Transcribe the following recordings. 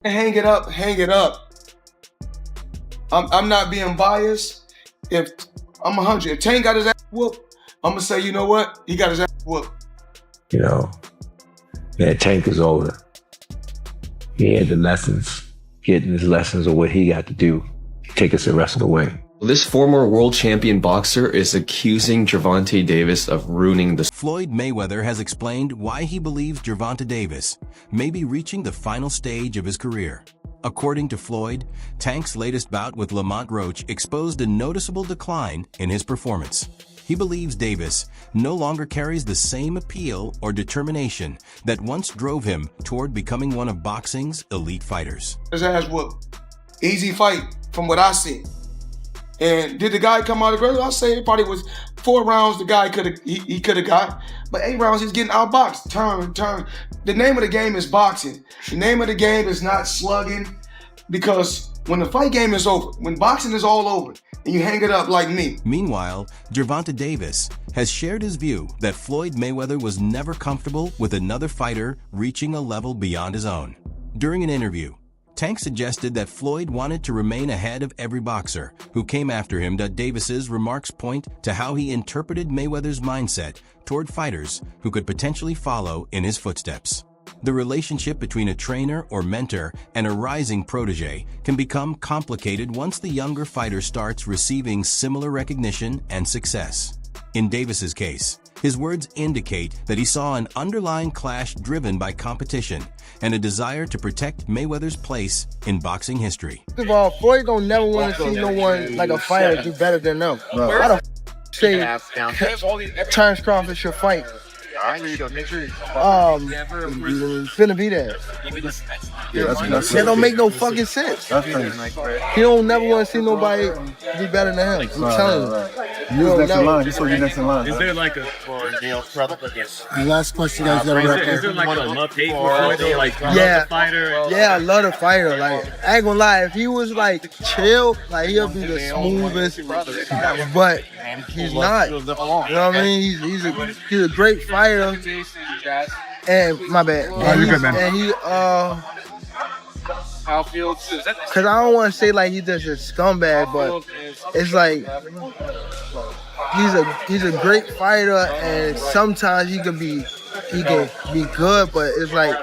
Hang it up, hang it up. I'm not being biased. If I'm 100, if Tank got his ass whooped, I'm gonna say, you know what? He got his ass whooped. You know, man, Tank is older. He had the lessons, getting his lessons of what he got to do, take us the rest of the way. This former world champion boxer is accusing Gervonta Davis of ruining the... Floyd Mayweather has explained why he believes Gervonta Davis may be reaching the final stage of his career. According to Floyd, Tank's latest bout with Lamont Roach exposed a noticeable decline in his performance. He believes Davis no longer carries the same appeal or determination that once drove him toward becoming one of boxing's elite fighters. His ass whooped. Easy fight from what I see. And did the guy come out aggressive? I'll say it probably was 4 rounds the guy could have got. But 8 rounds, he's getting outboxed. Turn. The name of the game is boxing. The name of the game is not slugging. Because when the fight game is over, when boxing is all over, and you hang it up like me. Meanwhile, Gervonta Davis has shared his view that Floyd Mayweather was never comfortable with another fighter reaching a level beyond his own. During an interview, Tank suggested that Floyd wanted to remain ahead of every boxer who came after him. Davis's remarks point to how he interpreted Mayweather's mindset toward fighters who could potentially follow in his footsteps. The relationship between a trainer or mentor and a rising protege can become complicated once the younger fighter starts receiving similar recognition and success. In Davis's case, his words indicate that he saw an underlying clash driven by competition and a desire to protect Mayweather's place in boxing history. First of all, Floyd don't never want to see no one like a fighter do better than them. Why the say Terrence Crawford should fight? Finna be there. That don't make no fucking sense. He don't never want to see nobody be better than him. I'm telling you. You next in line. Just so you next in line. Is there like a The last question, guys. is there like a love-hate for Floyd? Like, love the fighter? Yeah, I love the fighter. Like, I ain't gonna lie, if he was like chill, like he'll be the smoothest. But he's not. You know what I mean? He's a great fighter. And my bad. And, you're good, man. And he cause I don't want to say like he's just a scumbag, but it's like he's a great fighter, and sometimes he can be good, but it's like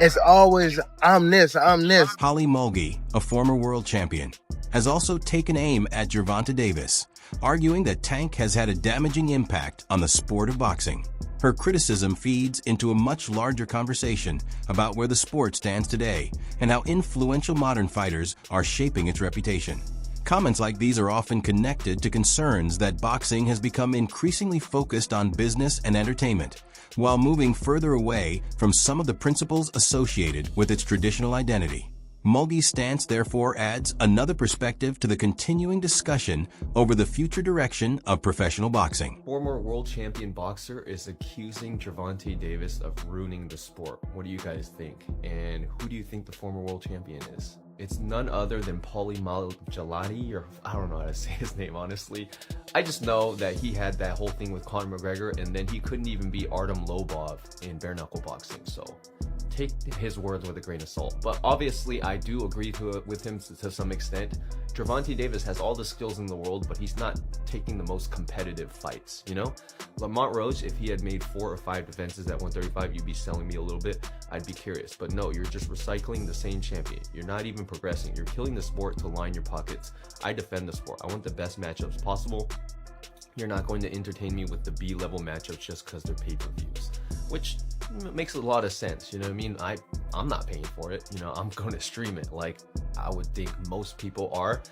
it's always I'm this. Holly Mulgee, a former world champion, has also taken aim at Gervonta Davis, arguing that Tank has had a damaging impact on the sport of boxing. Her criticism feeds into a much larger conversation about where the sport stands today and how influential modern fighters are shaping its reputation. Comments like these are often connected to concerns that boxing has become increasingly focused on business and entertainment, while moving further away from some of the principles associated with its traditional identity. Mulgee's stance therefore adds another perspective to the continuing discussion over the future direction of professional boxing. Former world champion boxer is accusing Gervonta Davis of ruining the sport. What do you guys think? And who do you think the former world champion is? It's none other than Paulie Malignaggi, or I don't know how to say his name, honestly. I just know that he had that whole thing with Conor McGregor, and then he couldn't even beat Artem Lobov in bare knuckle boxing, so take his words with a grain of salt. But obviously, I do agree with him to some extent. Gervonta Davis has all the skills in the world, but he's not taking the most competitive fights, you know? Lamont Roach, if he had made 4 or 5 defenses at 135, you'd be selling me a little bit. I'd be curious. But no, you're just recycling the same champion. You're not even progressing. You're killing the sport to line your pockets. I defend the sport. I want the best matchups possible. You're not going to entertain me with the B-level matchups just because they're pay-per-views, which makes a lot of sense. You know what I mean? I'm not paying for it. You know, I'm going to stream it like I would think most people are.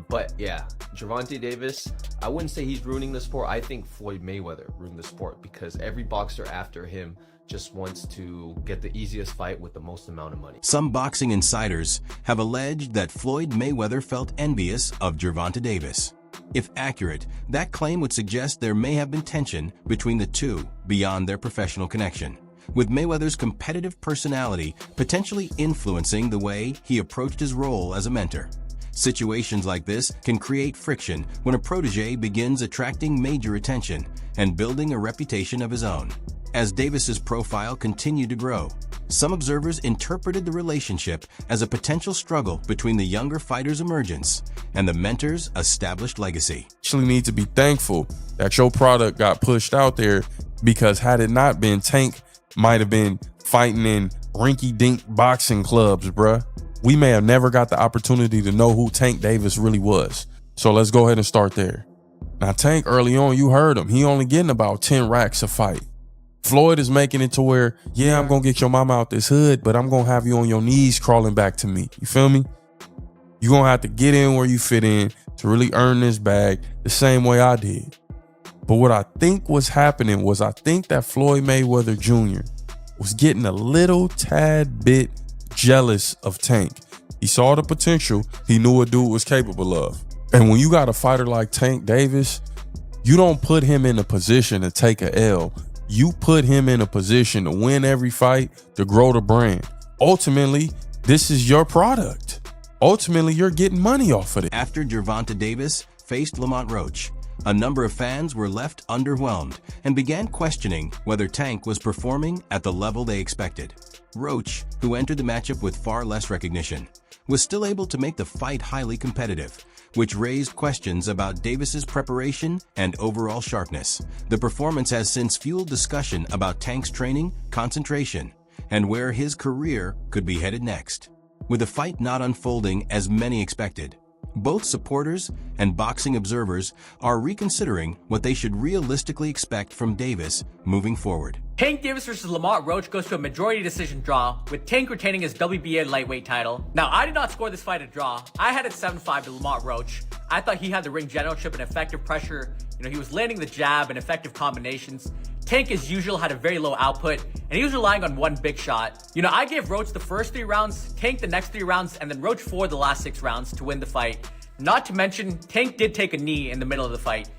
But yeah, Gervonta Davis, I wouldn't say he's ruining the sport. I think Floyd Mayweather ruined the sport because every boxer after him just wants to get the easiest fight with the most amount of money. Some boxing insiders have alleged that Floyd Mayweather felt envious of Gervonta Davis. If accurate, that claim would suggest there may have been tension between the two beyond their professional connection, with Mayweather's competitive personality potentially influencing the way he approached his role as a mentor. Situations like this can create friction when a protege begins attracting major attention and building a reputation of his own. as Davis's profile continued to grow. Some observers interpreted the relationship as a potential struggle between the younger fighter's emergence and the mentor's established legacy. Actually need to be thankful that your product got pushed out there, because had it not been, Tank might have been fighting in rinky-dink boxing clubs, bruh. We may have never got the opportunity to know who Tank Davis really was. So let's go ahead and start there. Now, Tank, early on, you heard him. He only getting about 10 racks a fight. Floyd is making it to where, yeah, I'm going to get your mama out this hood, but I'm going to have you on your knees crawling back to me. You feel me? You're going to have to get in where you fit in to really earn this bag the same way I did. But what I think was happening was, I think that Floyd Mayweather Jr. was getting a little tad bit jealous of Tank. He saw the potential. He knew what dude was capable of. And when you got a fighter like Tank Davis, you don't put him in a position to take a L. You put him in a position to win every fight, to grow the brand. Ultimately, this is your product. Ultimately, you're getting money off of it. After Gervonta Davis faced Lamont Roach, a number of fans were left underwhelmed and began questioning whether Tank was performing at the level they expected. Roach, who entered the matchup with far less recognition, was still able to make the fight highly competitive, which raised questions about Davis's preparation and overall sharpness. The performance has since fueled discussion about Tank's training, concentration, and where his career could be headed next. With the fight not unfolding as many expected, both supporters and boxing observers are reconsidering what they should realistically expect from Davis moving forward. Tank Davis versus Lamont Roach goes to a majority decision draw, with Tank retaining his WBA lightweight title. Now, I did not score this fight a draw. I had it 7-5 to Lamont Roach. I thought he had the ring generalship and effective pressure. He was landing the jab and effective combinations. Tank, as usual, had a very low output, and he was relying on one big shot. I gave Roach the first 3 rounds, Tank the next 3 rounds, and then Roach 4 the last 6 rounds to win the fight. Not to mention, Tank did take a knee in the middle of the fight.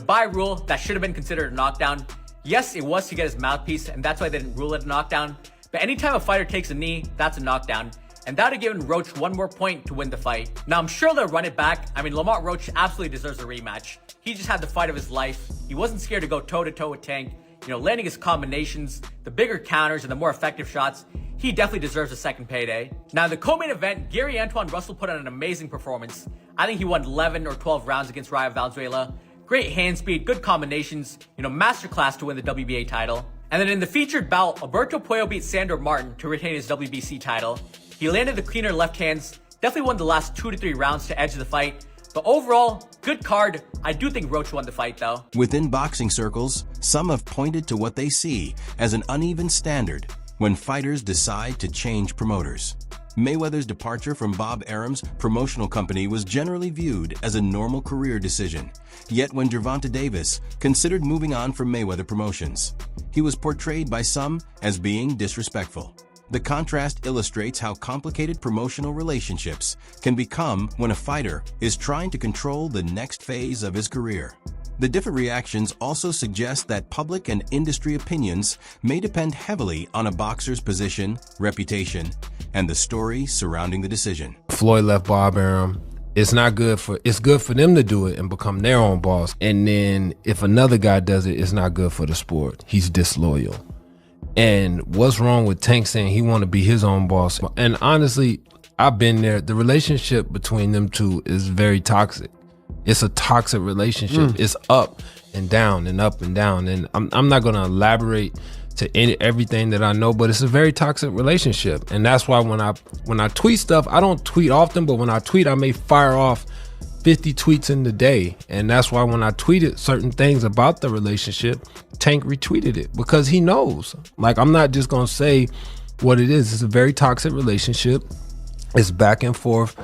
By rule, that should have been considered a knockdown. Yes, it was to get his mouthpiece, and that's why they didn't rule it a knockdown. But anytime a fighter takes a knee, that's a knockdown. And that would have given Roach 1 more point to win the fight. Now, I'm sure they'll run it back. Lamont Roach absolutely deserves a rematch. He just had the fight of his life. He wasn't scared to go toe-to-toe with Tank. Landing his combinations, the bigger counters, and the more effective shots. He definitely deserves a second payday. Now, in the co-main event, Gary Antoine Russell put on an amazing performance. I think he won 11 or 12 rounds against Raya Valenzuela. Great hand speed, good combinations, masterclass to win the WBA title. And then in the featured bout, Alberto Puello beat Sandor Martin to retain his WBC title. He landed the cleaner left hands, definitely won the last 2 to 3 rounds to edge the fight. But overall, good card. I do think Roach won the fight, though. Within boxing circles, some have pointed to what they see as an uneven standard when fighters decide to change promoters. Mayweather's departure from Bob Arum's promotional company was generally viewed as a normal career decision. Yet when Gervonta Davis considered moving on from Mayweather Promotions, he was portrayed by some as being disrespectful. The contrast illustrates how complicated promotional relationships can become when a fighter is trying to control the next phase of his career. The different reactions also suggest that public and industry opinions may depend heavily on a boxer's position, reputation, and the story surrounding the decision. Floyd left Bob Arum. It's good for them to do it and become their own boss. And then if another guy does it, it's not good for the sport. He's disloyal. And what's wrong with Tank saying he want to be his own boss? And honestly, I've been there. The relationship between them two is very toxic. It's a toxic relationship. It's up and down and up and down. And I'm not going to elaborate to everything that I know, but it's a very toxic relationship. And that's why when I tweet stuff, I don't tweet often, but when I tweet, I may fire off 50 tweets in the day. And that's why when I tweeted certain things about the relationship, Tank retweeted it because he knows. Like, I'm not just going to say what it is. It's a very toxic relationship. It's back and forth.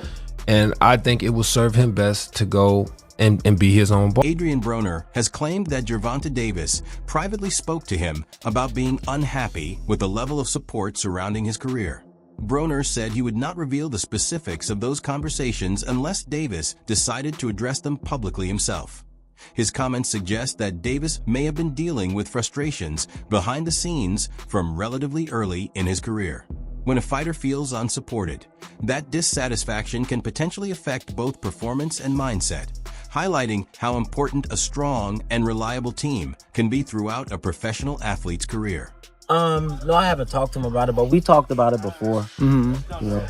And I think it will serve him best to go and be his own boss. Adrian Broner has claimed that Gervonta Davis privately spoke to him about being unhappy with the level of support surrounding his career. Broner said he would not reveal the specifics of those conversations unless Davis decided to address them publicly himself. His comments suggest that Davis may have been dealing with frustrations behind the scenes from relatively early in his career. When a fighter feels unsupported, that dissatisfaction can potentially affect both performance and mindset, highlighting how important a strong and reliable team can be throughout a professional athlete's career. No, I haven't talked to him about it, but we talked about it before. Mm-hmm. You know,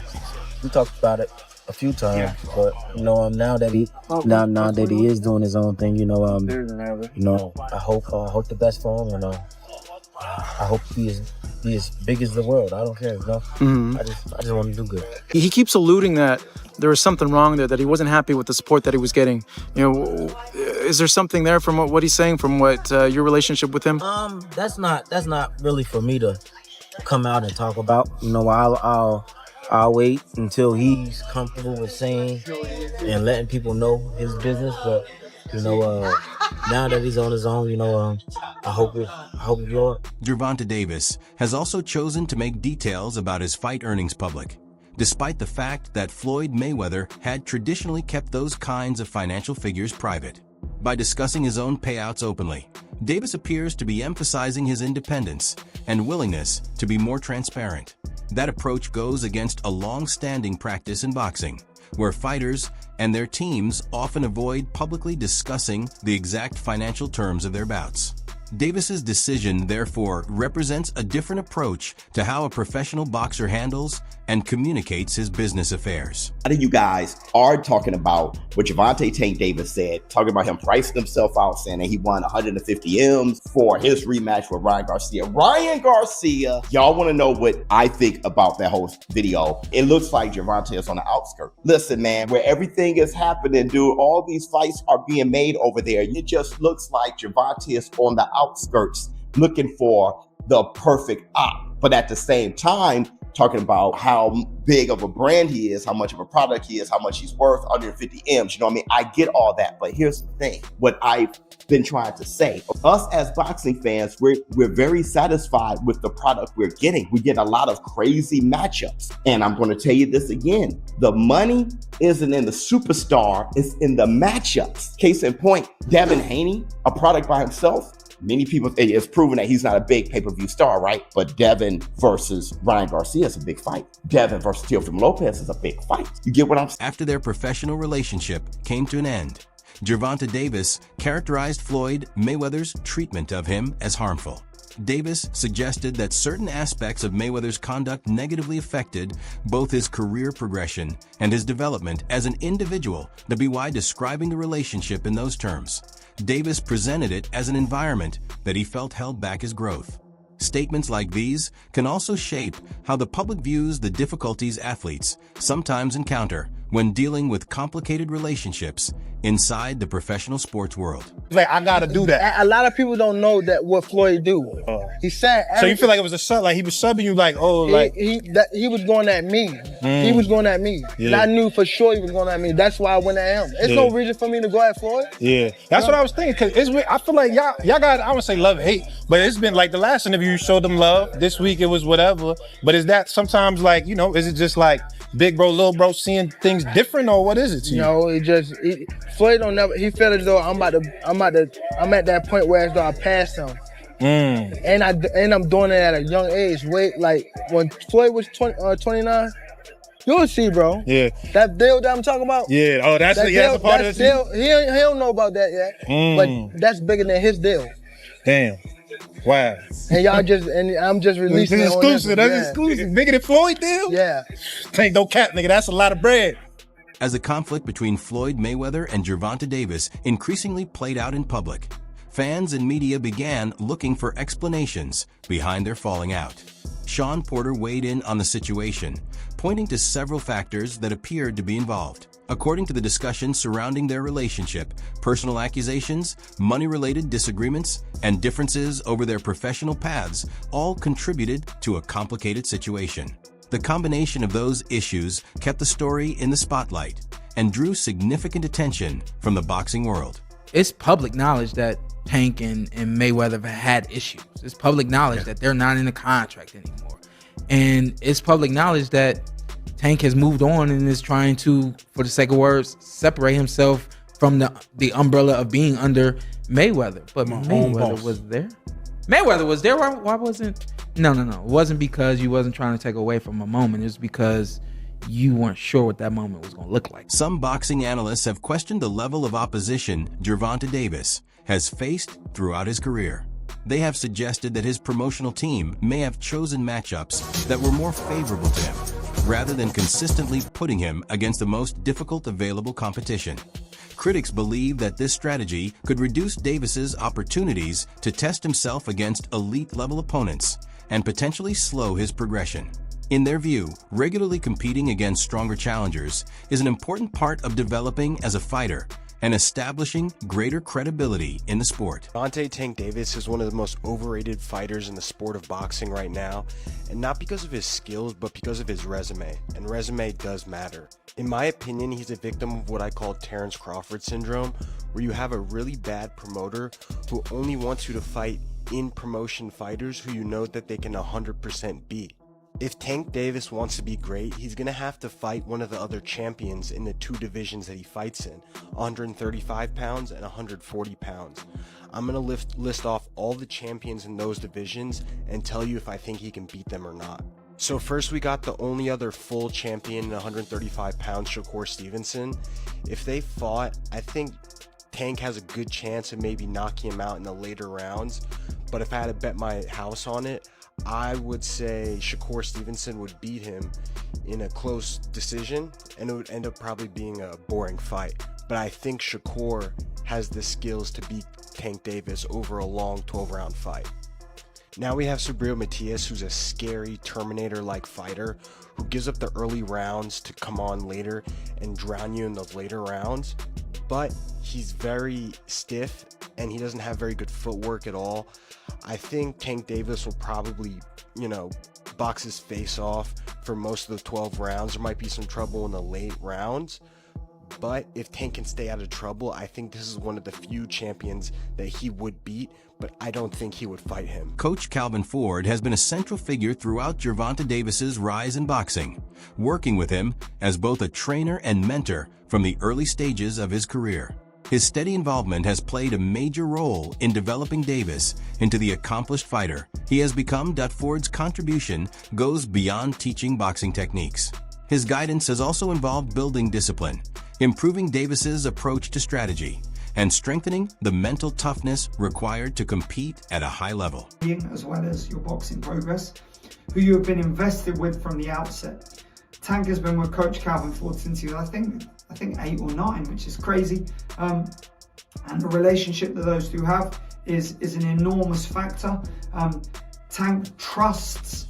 we talked about it a few times, but now that he is doing his own thing, I hope the best for him, I hope he is as big as the world. I don't care, Mm-hmm. I just want to do good. He keeps alluding that there was something wrong there, that he wasn't happy with the support that he was getting. Is there something there from what he's saying, from what your relationship with him? That's not really for me to come out and talk about. I'll wait until he's comfortable with saying and letting people know his business. But now that he's on his own, I hope it grows. Gervonta Davis has also chosen to make details about his fight earnings public, despite the fact that Floyd Mayweather had traditionally kept those kinds of financial figures private. By discussing his own payouts openly, Davis appears to be emphasizing his independence and willingness to be more transparent. That approach goes against a long-standing practice in boxing, where fighters and their teams often avoid publicly discussing the exact financial terms of their bouts. Davis's decision, therefore, represents a different approach to how a professional boxer handles and communicates his business affairs. A lot of you guys are talking about what Gervonta Tank Davis said, talking about him pricing himself out, saying that he won 150 M's for his rematch with Ryan Garcia. Y'all want to know what I think about that whole video? It looks like Gervonta is on the outskirts. Listen, man, where everything is happening, dude, all these fights are being made over there. It just looks like Gervonta is on the outskirts looking for the perfect op. But at the same time, talking about how big of a brand he is, how much of a product he is, how much he's worth, 150 M's. You know what I mean? I get all that, but here's the thing. What I've been trying to say, us as boxing fans, we're very satisfied with the product we're getting. We get a lot of crazy matchups. And I'm going to tell you this again. The money isn't in the superstar, it's in the matchups. Case in point, Devin Haney, a product by himself. Many people, it's proven that he's not a big pay-per-view star, right? But Devin versus Ryan Garcia is a big fight. Devin versus Teofimo Lopez is a big fight. You get what I'm saying? After their professional relationship came to an end, Gervonta Davis characterized Floyd Mayweather's treatment of him as harmful. Davis suggested that certain aspects of Mayweather's conduct negatively affected both his career progression and his development as an individual, WY describing the relationship in those terms. Davis presented it as an environment that he felt held back his growth. Statements like these can also shape how the public views the difficulties athletes sometimes encounter when dealing with complicated relationships inside the professional sports world. Like, I gotta do that. A lot of people don't know that what Floyd do. He said. So you feel like it was a sub, like he was subbing you, like, he was going at me. He was going at me. Yeah. And I knew for sure he was going at me. That's why I went at him. There's no reason for me to go at Floyd. Yeah, that's what I was thinking. Cause I feel like y'all got, I wouldn't say love hate, but it's been like the last interview you showed them love. This week it was whatever. But is that sometimes like, is it just like big bro, little bro seeing things different, or what is it to you? No, Floyd don't never. He felt as though I'm at that point where as though I passed him. And I'm doing it at a young age. Wait, like when Floyd was 29, you'll see, bro. Yeah. That deal that I'm talking about. Yeah. Oh, that's a part of the deal. He don't know about that yet. But that's bigger than his deal. Damn. Wow. And I'm just releasing it. Exclusive. That's exclusive. Bigger than Floyd deal? Yeah. Ain't no cap, nigga. That's a lot of bread. As the conflict between Floyd Mayweather and Gervonta Davis increasingly played out in public, fans and media began looking for explanations behind their falling out. Sean Porter weighed in on the situation, pointing to several factors that appeared to be involved. According to the discussion surrounding their relationship, personal accusations, money-related disagreements, and differences over their professional paths all contributed to a complicated situation. The combination of those issues kept the story in the spotlight and drew significant attention from the boxing world. It's public knowledge that Tank and Mayweather have had issues. It's public knowledge that they're not in a contract anymore. And it's public knowledge that Tank has moved on and is trying to, for the sake of words, separate himself from the umbrella of being under Mayweather. But Mayweather was there. Mayweather was there. Why wasn't? No. It wasn't because you wasn't trying to take away from a moment. It was because you weren't sure what that moment was going to look like. Some boxing analysts have questioned the level of opposition Gervonta Davis has faced throughout his career. They have suggested that his promotional team may have chosen matchups that were more favorable to him, rather than consistently putting him against the most difficult available competition. Critics believe that this strategy could reduce Davis's opportunities to test himself against elite-level opponents and potentially slow his progression. In their view, regularly competing against stronger challengers is an important part of developing as a fighter and establishing greater credibility in the sport. Gervonta "Tank" Davis is one of the most overrated fighters in the sport of boxing right now, and not because of his skills, but because of his resume, and resume does matter. In my opinion, he's a victim of what I call Terrence Crawford syndrome, where you have a really bad promoter who only wants you to fight in promotion fighters who you know that they can 100% beat. If Tank Davis wants to be great, he's going to have to fight one of the other champions in the two divisions that he fights in, 135 pounds and 140 pounds. I'm going to list off all the champions in those divisions and tell you if I think he can beat them or not. So first we got the only other full champion in 135 pounds, Shakur Stevenson. If they fought, I think Tank has a good chance of maybe knocking him out in the later rounds, but if I had to bet my house on it, I would say Shakur Stevenson would beat him in a close decision, and it would end up probably being a boring fight. But I think Shakur has the skills to beat Tank Davis over a long 12-round fight. Now we have Subriel Matias, who's a scary Terminator-like fighter who gives up the early rounds to come on later and drown you in the later rounds. But he's very stiff and he doesn't have very good footwork at all. I think Tank Davis will probably, box his face off for most of the 12 rounds. There might be some trouble in the late rounds, but if Tank can stay out of trouble, I think this is one of the few champions that he would beat, but I don't think he would fight him. Coach Calvin Ford has been a central figure throughout Gervonta Davis's rise in boxing, working with him as both a trainer and mentor from the early stages of his career. His steady involvement has played a major role in developing Davis into the accomplished fighter he has become. Ford's contribution goes beyond teaching boxing techniques. His guidance has also involved building discipline, improving Davis's approach to strategy, and strengthening the mental toughness required to compete at a high level. As well as your boxing progress, who you have been invested with from the outset. Tank has been with Coach Calvin Ford since he was, I think 8 or 9, which is crazy. And the relationship that those two have is an enormous factor. Tank trusts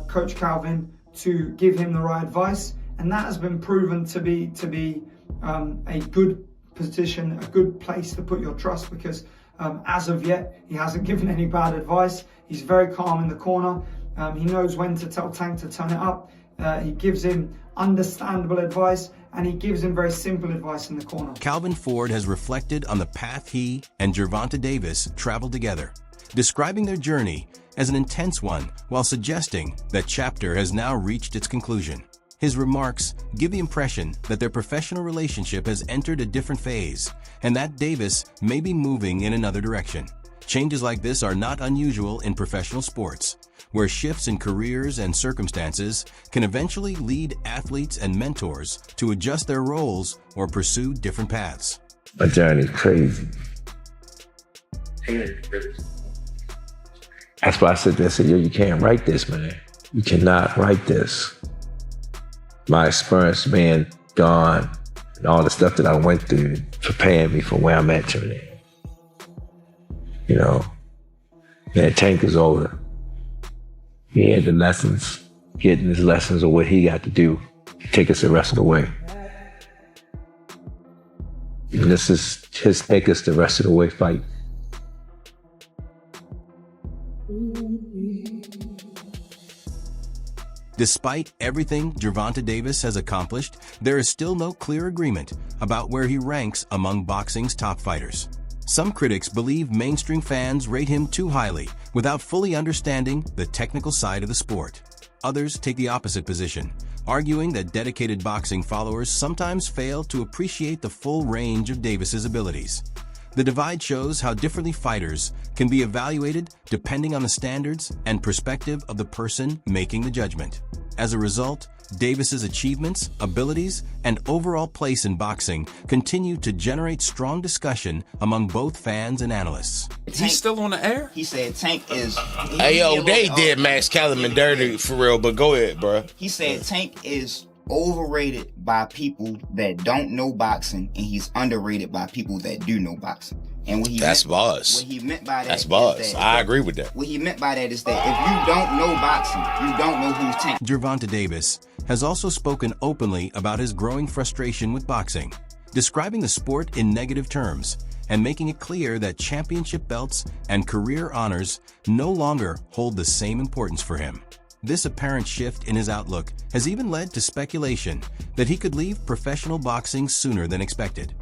Coach Calvin to give him the right advice, and that has been proven to be a good position, a good place to put your trust, because as of yet, he hasn't given any bad advice. He's very calm in the corner. He knows when to tell Tank to turn it up. He gives him understandable advice, and he gives him very simple advice in the corner. Calvin Ford has reflected on the path he and Gervonta Davis traveled together, describing their journey as an intense one while suggesting that chapter has now reached its conclusion. His remarks give the impression that their professional relationship has entered a different phase and that Davis may be moving in another direction. Changes like this are not unusual in professional sports, where shifts in careers and circumstances can eventually lead athletes and mentors to adjust their roles or pursue different paths. My journey's crazy. That's why I said this, yo, you can't write this, man. You cannot write this. My experience being gone and all the stuff that I went through preparing me for where I'm at today. Man, Tank is older. He had the lessons, getting his lessons of what he got to do, take us the rest of the way. And this is his take us the rest of the way fight. Despite everything Gervonta Davis has accomplished, there is still no clear agreement about where he ranks among boxing's top fighters. Some critics believe mainstream fans rate him too highly without fully understanding the technical side of the sport. Others take the opposite position, arguing that dedicated boxing followers sometimes fail to appreciate the full range of Davis's abilities. The divide shows how differently fighters can be evaluated depending on the standards and perspective of the person making the judgment. As a result, Davis's achievements, abilities, and overall place in boxing continue to generate strong discussion among both fans and analysts. He's still on the air? He said Tank is... Hey, yo, they did Max Kellerman dirty for real, but go ahead, bro. He said Tank is overrated by people that don't know boxing, and he's underrated by people that do know boxing. And what he That's buzz. What he meant by that That's buzz. is that, I agree with that. What he meant by that is that if you don't know boxing, you don't know who's Tank. Gervonta Davis has also spoken openly about his growing frustration with boxing, describing the sport in negative terms and making it clear that championship belts and career honors no longer hold the same importance for him. This apparent shift in his outlook has even led to speculation that he could leave professional boxing sooner than expected.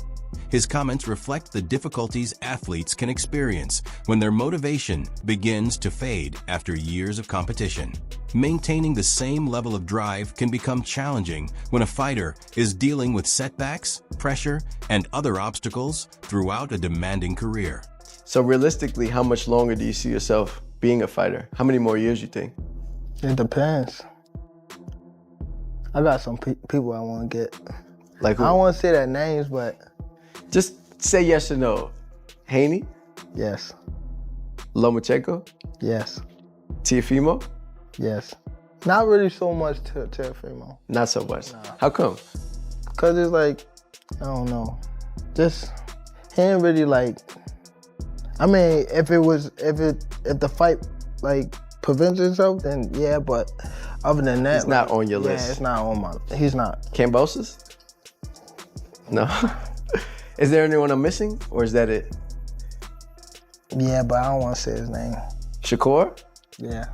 His comments reflect the difficulties athletes can experience when their motivation begins to fade after years of competition. Maintaining the same level of drive can become challenging when a fighter is dealing with setbacks, pressure, and other obstacles throughout a demanding career. So realistically, how much longer do you see yourself being a fighter? How many more years you think? It depends. I got some people I want to get. Like who? I don't want to say their names, but... Just say yes or no. Haney? Yes. Lomachenko? Yes. Teofimo? Yes. Not really so much Teofimo. Not so much. Nah. How come? Cause it's like, I don't know. Just he ain't really like. I mean, if the fight like prevents itself, then yeah. But other than that, he's not on your list. Yeah, it's not on my. He's not. Kambosos? No. Is there anyone I'm missing, or is that it? Yeah, but I don't want to say his name. Shakur? Yeah.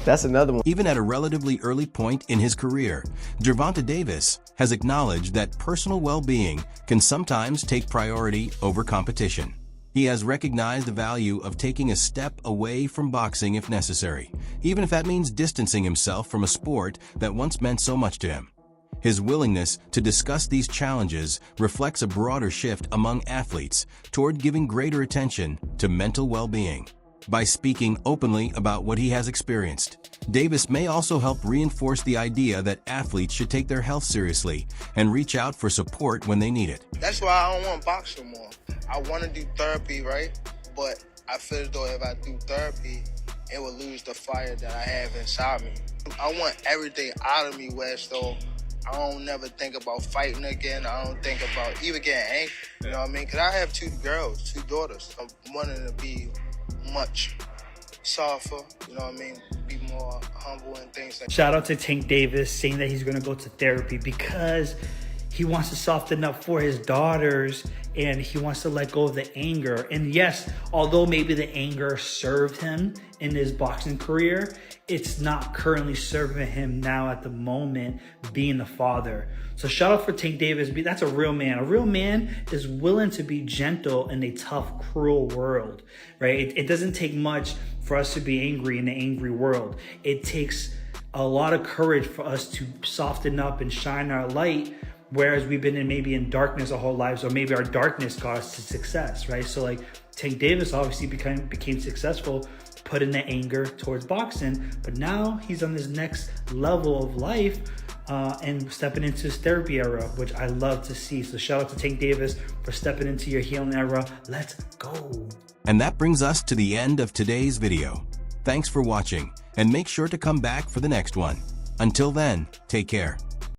That's another one. Even at a relatively early point in his career, Gervonta Davis has acknowledged that personal well-being can sometimes take priority over competition. He has recognized the value of taking a step away from boxing if necessary, even if that means distancing himself from a sport that once meant so much to him. His willingness to discuss these challenges reflects a broader shift among athletes toward giving greater attention to mental well-being. By speaking openly about what he has experienced, Davis may also help reinforce the idea that athletes should take their health seriously and reach out for support when they need it. That's why I don't want to box no more. I want to do therapy, right? But I feel as though if I do therapy, it will lose the fire that I have inside me. I want everything out of me, West, though. I don't never think about fighting again. I don't think about even getting angry. You know what I mean? Because I have two daughters. I'm wanting to be much softer, you know what I mean? Be more humble and things like that. Shout out to Tank Davis saying that he's going to go to therapy because he wants to soften up for his daughters and he wants to let go of the anger. And yes, although maybe the anger served him in his boxing career, it's not currently serving him now at the moment being the father. So shout out for Tank Davis. That's a real man. A real man is willing to be gentle in a tough, cruel world, right? It doesn't take much for us to be angry in an angry world. It takes a lot of courage for us to soften up and shine our light, whereas we've been maybe in darkness our whole lives, or maybe our darkness got us to success, right? So like Tank Davis obviously became successful, put in the anger towards boxing, but now he's on this next level of life and stepping into his therapy era, which I love to see. So shout out to Tank Davis for stepping into your healing era. Let's go. And that brings us to the end of today's video. Thanks for watching, and make sure to come back for the next one. Until then, take care.